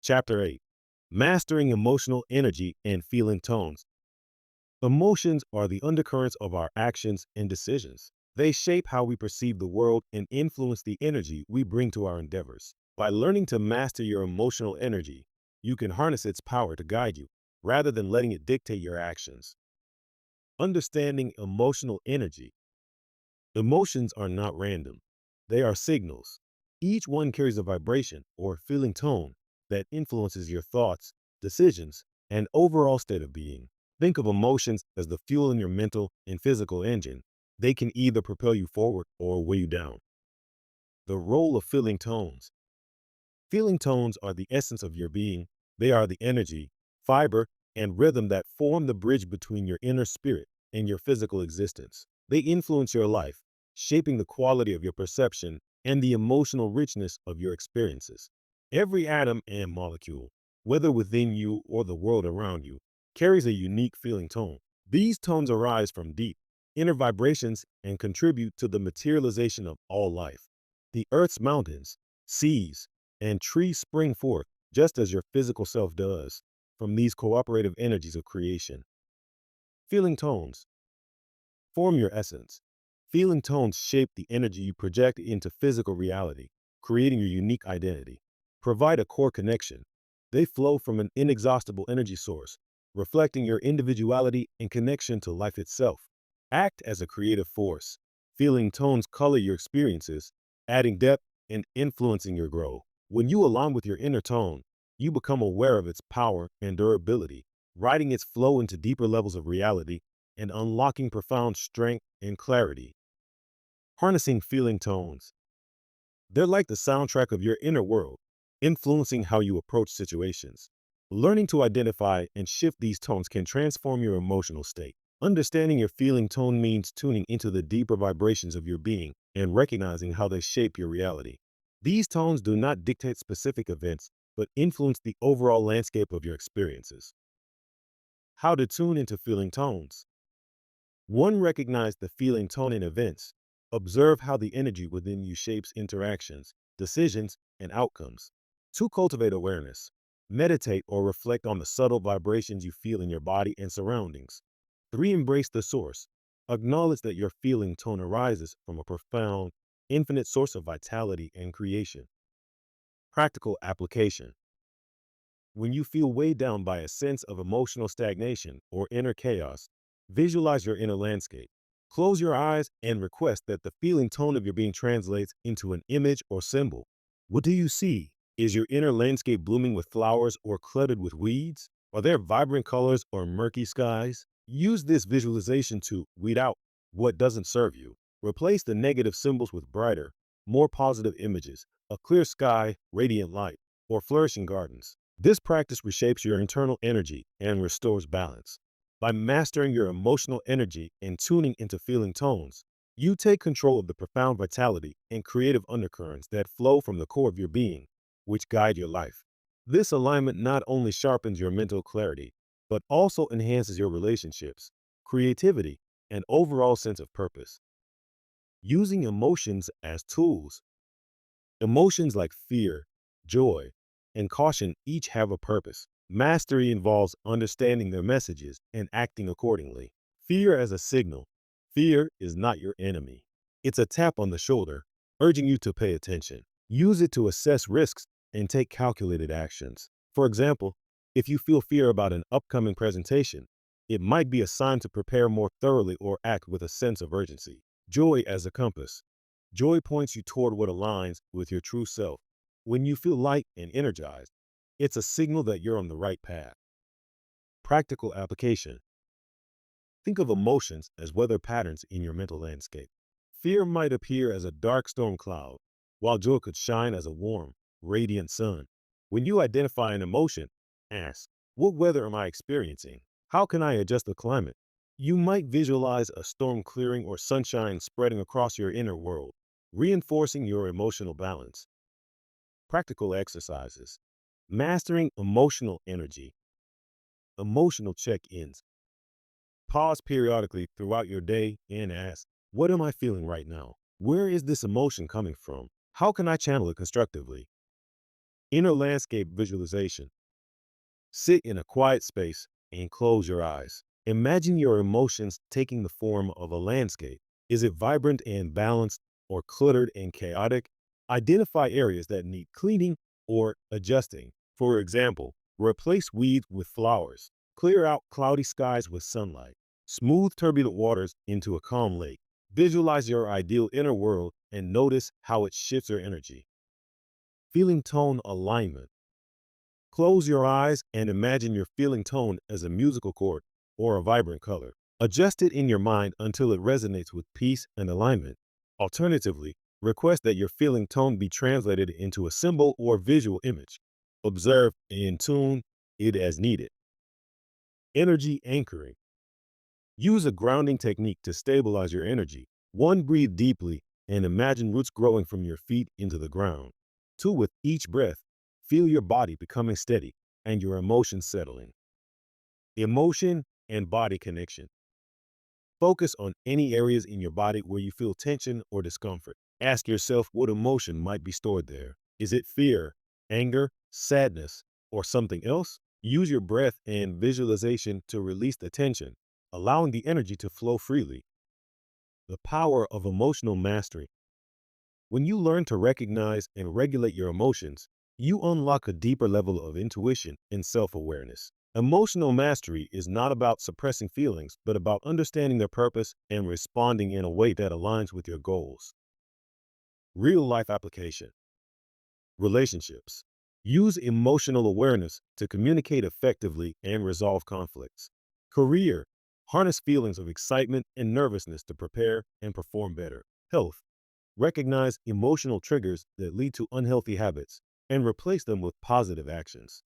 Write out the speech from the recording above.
Chapter 8. Mastering Emotional Energy and Feeling Tones. Emotions are the undercurrents of our actions and decisions. They shape how we perceive the world and influence the energy we bring to our endeavors. By learning to master your emotional energy, you can harness its power to guide you, rather than letting it dictate your actions. Understanding emotional energy. Emotions are not random. They are signals. Each one carries a vibration or feeling tone that influences your thoughts, decisions, and overall state of being. Think of emotions as the fuel in your mental and physical engine. They can either propel you forward or weigh you down. The role of feeling tones. Feeling tones are the essence of your being. They are the energy, fiber, and rhythm that form the bridge between your inner spirit and your physical existence. They influence your life, shaping the quality of your perception and the emotional richness of your experiences. Every atom and molecule, whether within you or the world around you, carries a unique feeling tone. These tones arise from deep, inner vibrations and contribute to the materialization of all life. The Earth's mountains, seas, and trees spring forth just as your physical self does from these cooperative energies of creation. Feeling tones form your essence. Feeling tones shape the energy you project into physical reality, creating your unique identity. Provide a core connection. They flow from an inexhaustible energy source, reflecting your individuality and connection to life itself. Act as a creative force. Feeling tones color your experiences, adding depth and influencing your growth. When you align with your inner tone, you become aware of its power and durability, riding its flow into deeper levels of reality and unlocking profound strength and clarity. Harnessing feeling tones. They're like the soundtrack of your inner world, influencing how you approach situations. Learning to identify and shift these tones can transform your emotional state. Understanding your feeling tone means tuning into the deeper vibrations of your being and recognizing how they shape your reality. These tones do not dictate specific events, but influence the overall landscape of your experiences. How to tune into feeling tones. One, recognize the feeling tone in events. Observe how the energy within you shapes interactions, decisions, and outcomes. Two, cultivate awareness. Meditate or reflect on the subtle vibrations you feel in your body and surroundings. Three, embrace the source. Acknowledge that your feeling tone arises from a profound, infinite source of vitality and creation. Practical application. When you feel weighed down by a sense of emotional stagnation or inner chaos, visualize your inner landscape. Close your eyes and request that the feeling tone of your being translates into an image or symbol. What do you see? Is your inner landscape blooming with flowers or cluttered with weeds? Are there vibrant colors or murky skies? Use this visualization to weed out what doesn't serve you. Replace the negative symbols with brighter, more positive images, a clear sky, radiant light, or flourishing gardens. This practice reshapes your internal energy and restores balance. By mastering your emotional energy and tuning into feeling tones, you take control of the profound vitality and creative undercurrents that flow from the core of your being, which guide your life. This alignment not only sharpens your mental clarity, but also enhances your relationships, creativity, and overall sense of purpose. Using emotions as tools. Emotions like fear, joy, and caution each have a purpose. Mastery involves understanding their messages and acting accordingly. Fear as a signal. Fear is not your enemy. It's a tap on the shoulder, urging you to pay attention. Use it to assess risks and take calculated actions. For example, if you feel fear about an upcoming presentation, it might be a sign to prepare more thoroughly or act with a sense of urgency. Joy as a compass. Joy points you toward what aligns with your true self. When you feel light and energized, it's a signal that you're on the right path. Practical application. Think of emotions as weather patterns in your mental landscape. Fear might appear as a dark storm cloud, while joy could shine as a warm, radiant sun. When you identify an emotion, ask, what weather am I experiencing? How can I adjust the climate? You might visualize a storm clearing or sunshine spreading across your inner world, reinforcing your emotional balance. Practical exercises. Mastering emotional energy. Emotional check-ins. Pause periodically throughout your day and ask, what am I feeling right now? Where is this emotion coming from? How can I channel it constructively? Inner landscape visualization. Sit in a quiet space and close your eyes. Imagine your emotions taking the form of a landscape. Is it vibrant and balanced or cluttered and chaotic? Identify areas that need cleaning or adjusting. For example, replace weeds with flowers. Clear out cloudy skies with sunlight. Smooth turbulent waters into a calm lake. Visualize your ideal inner world and notice how it shifts your energy. Feeling tone alignment. Close your eyes and imagine your feeling tone as a musical chord or a vibrant color. Adjust it in your mind until it resonates with peace and alignment. Alternatively, request that your feeling tone be translated into a symbol or visual image. Observe and tune it as needed. Energy anchoring. Use a grounding technique to stabilize your energy. 1, breathe deeply and imagine roots growing from your feet into the ground. 2, with each breath, feel your body becoming steady and your emotions settling. Emotion and body connection. Focus on any areas in your body where you feel tension or discomfort. Ask yourself what emotion might be stored there. Is it fear, anger, sadness, or something else? Use your breath and visualization to release the tension, allowing the energy to flow freely. The power of emotional mastery. When you learn to recognize and regulate your emotions, you unlock a deeper level of intuition and self-awareness. Emotional mastery is not about suppressing feelings, but about understanding their purpose and responding in a way that aligns with your goals. Real-life application. Relationships. Use emotional awareness to communicate effectively and resolve conflicts. Career. Harness feelings of excitement and nervousness to prepare and perform better. Health. Recognize emotional triggers that lead to unhealthy habits and replace them with positive actions.